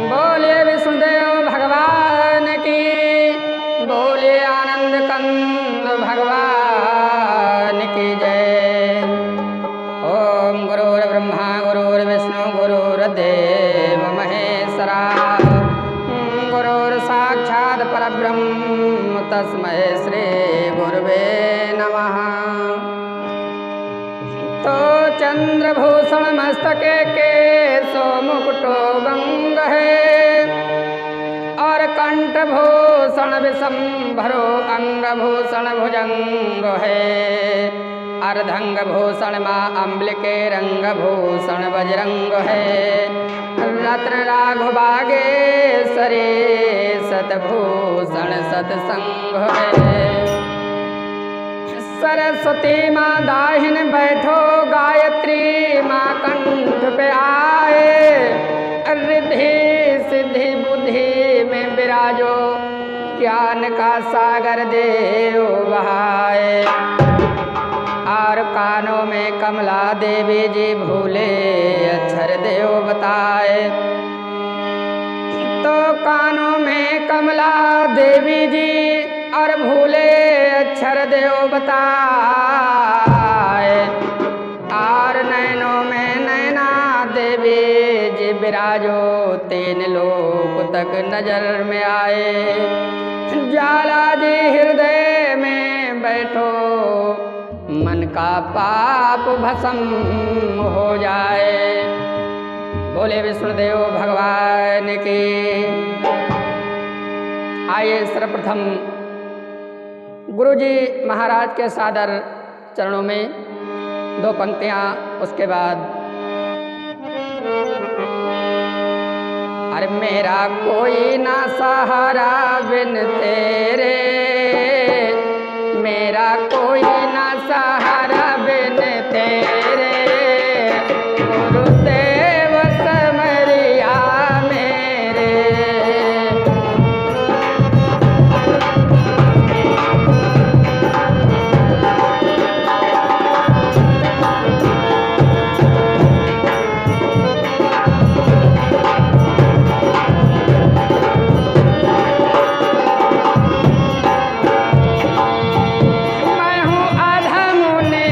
बोलिए विष्णुदेव भगवान की, बोलिए आनंद कंद भगवान की जय। ओम गुरुर्ब्रह्मा गुरुर्विष्णु गुरुर्देव महेश्वरा, गुरुर्साक्षात् परब्रह्म तस्मै श्री गुरुवे नमः। तो चंद्रभूषण मस्तके के सो मुकुटो गंग है, और कंठभूषण विशंभरो अंगभूषण भुजंग है। अर्धंगभूषण माँ अम्बिके रंगभूषण बजरंग है। रत्न राघु बागेश्वरी सतभूषण सतसंग है। सरस्वती माँ दाहिन बैठो, गायत्री माँ कंठ पे आए। रिद्धि सिद्धि बुद्धि में विराजो, ज्ञान का सागर देव बहाए। और कानों में कमला देवी जी भूले अक्षर देव बताए। तो कानों में कमला देवी जी और भूले अक्षर देव बताए। और नैनों में नैना देवी जी विराजो, तीन लोक तक नजर में आए। ज्वाला जी हृदय में बैठो, मन का पाप भस्म हो जाए। बोले विष्णुदेव भगवान की। आइए सर्वप्रथम गुरुजी महाराज के सादर चरणों में दो पंक्तियां, उसके बाद अरे मेरा कोई ना सहारा बिन तेरे, मेरा कोई ना सहारा बिन तेरे। गुरुदेव समरिया मेरे, मैं हूँ अधम ने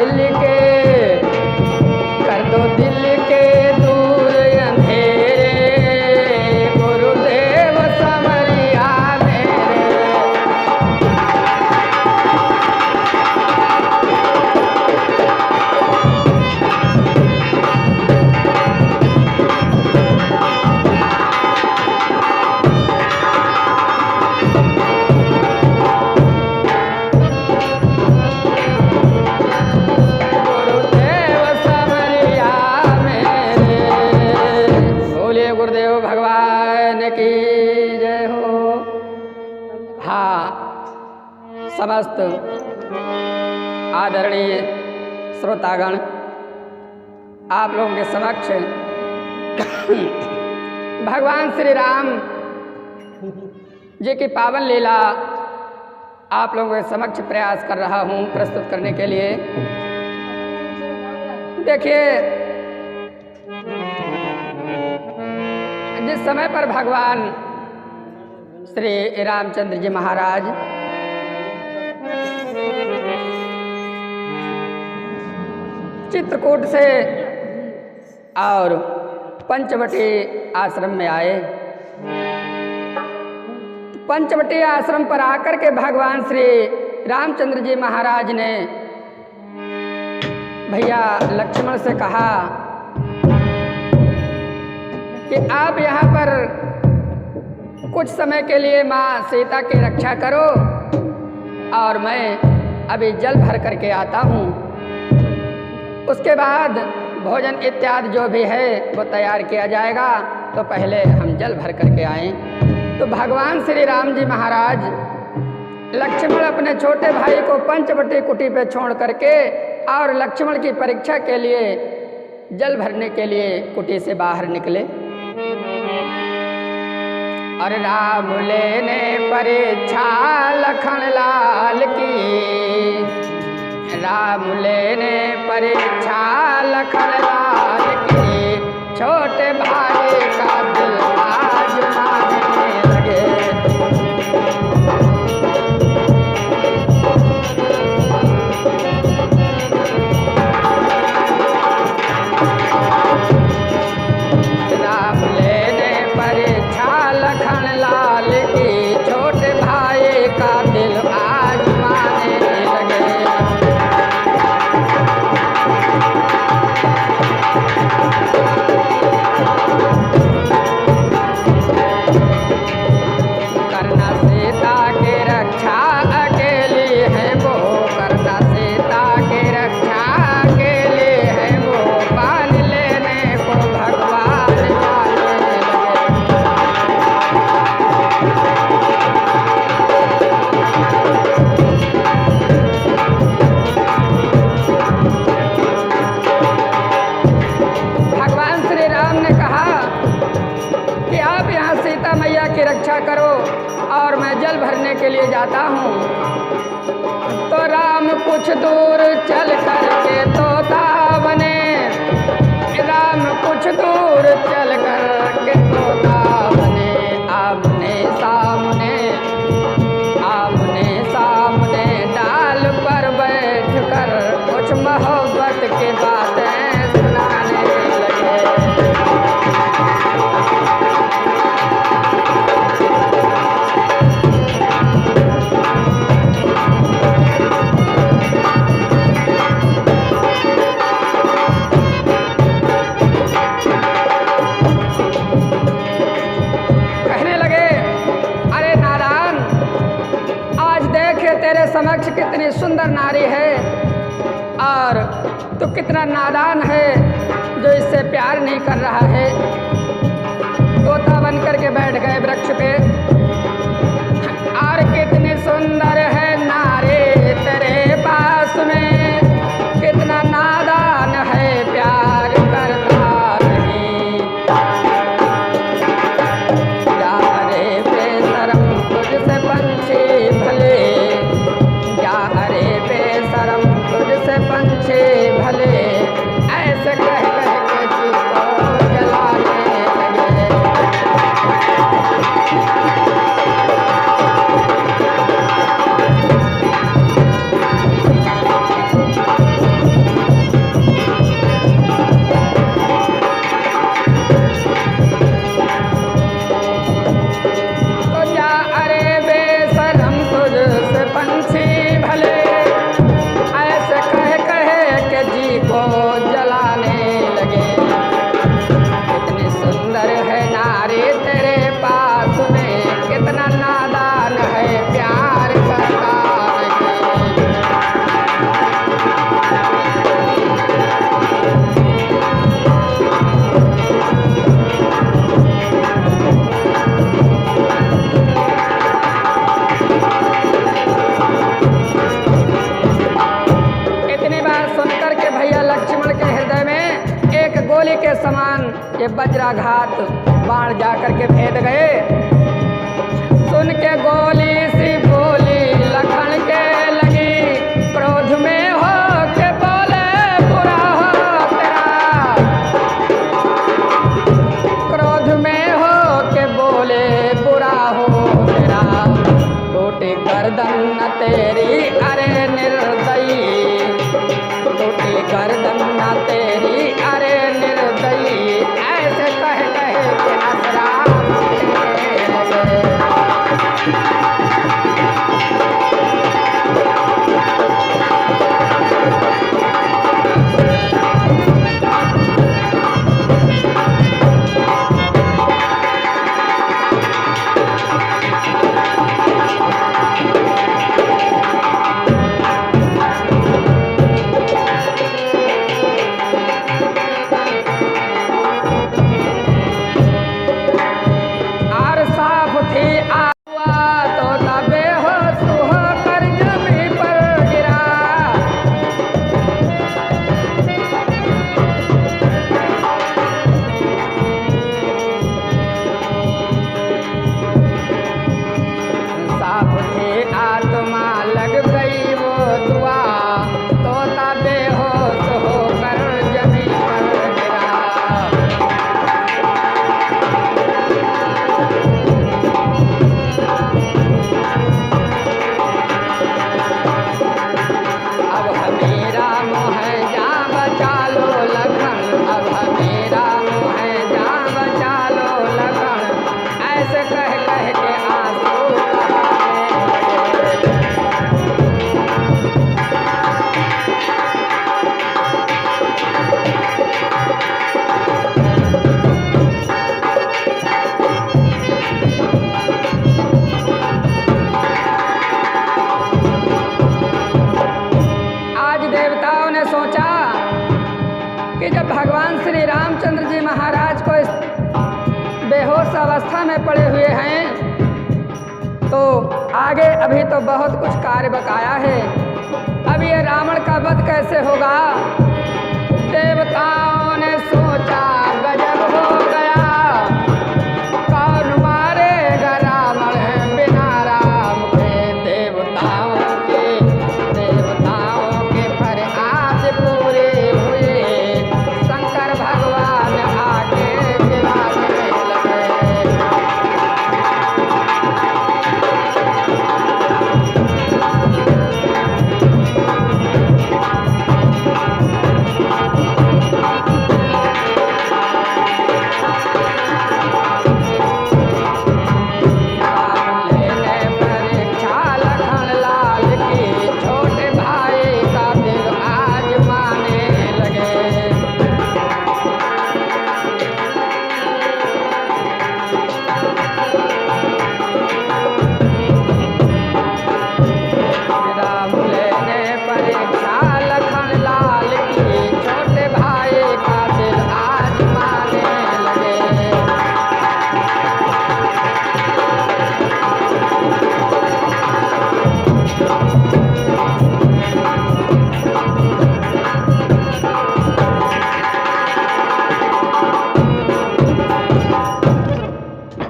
दिल के, कर दो दिल के दूर अंधेरे, गुरुदेव समरिया मेरे। गुरुदेव भगवान की जय हो। हाँ, समस्त आदरणीय श्रोतागण, आप लोगों के समक्ष भगवान श्री राम जी की पावन लीला आप लोगों के समक्ष प्रयास कर रहा हूँ प्रस्तुत करने के लिए। देखिए, जिस समय पर भगवान श्री रामचंद्र जी महाराज चित्रकूट से और पंचवटी आश्रम में आए, पंचवटी आश्रम पर आकर के भगवान श्री रामचंद्र जी महाराज ने भैया लक्ष्मण से कहा कि आप यहाँ पर कुछ समय के लिए माँ सीता की रक्षा करो और मैं अभी जल भर करके आता हूँ। उसके बाद भोजन इत्यादि जो भी है वो तैयार किया जाएगा, तो पहले हम जल भर करके आएँ। तो भगवान श्री राम जी महाराज लक्ष्मण अपने छोटे भाई को पंचवटी कुटी पे छोड़ करके और लक्ष्मण की परीक्षा के लिए जल भरने के लिए कुटी से बाहर निकले। और राम लेने परीक्षा लखन लाल की, राम लेने परीक्षा लखन लाल की, छोटे भाई का दिल आज मांगने लगे। राम लेने परीक्षा लखन लाल की, छोटे भाई का दिल आज मांगने लगे। करना सीता की रक्षा अकेली है वो, करना सीता की रक्षा अकेली है वो, पान लेने को भगवान जाने लगे। भगवान श्री राम ने कहा कि आप यहाँ सीता मैया की रक्षा करो और मैं जल भरने के लिए जाता हूँ। तो राम कुछ दूर चल करके तोता बने, राम कुछ दूर चल करके तोता बने। आमने सामने, आमने सामने डाल पर बैठ कर कुछ मोहब्बत की बातें सुनाने लगे। तेरे समक्ष कितनी सुंदर नारी है और तू कितना नादान है जो इससे प्यार नहीं कर रहा है। तोता बन करके बैठ गए वृक्ष पे। और कितनी सुंदर है नारी तेरे पास में, कितना नादान है प्यार करता नहीं। जा रे बेशरम तुझसे पंछी भले, अरे बेशरम तुझसे पंछी भले, ऐसे कह कह के जी को जलाने लगे। गोली के समान ये वज्राघात बाण जाकर के भेद गए। सुन के गोली सी बोली लखन के लगी, क्रोध में हो के बोले बुरा हो तेरा, क्रोध में हो के बोले बुरा हो तेरा, टूटी गर्दन न तेरी अरे निर्दयी, टूटी गर्दन न तेरी अरे निर्दयी, ऐसे कह कहे के असरा भगवान श्री रामचंद्र जी महाराज को इस बेहोश अवस्था में पड़े हुए हैं, तो आगे अभी तो बहुत कुछ कार्य बकाया है। अब ये रावण का वध कैसे होगा? देवताओं ने सोचा गजब हो गया, कौन मारेगा रावण बिना राम के? देवताओं के फरियाद पूरे हुए, शंकर भगवान आगे गिराने लगे।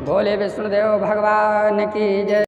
बोले विष्णुदेव भगवान की जय।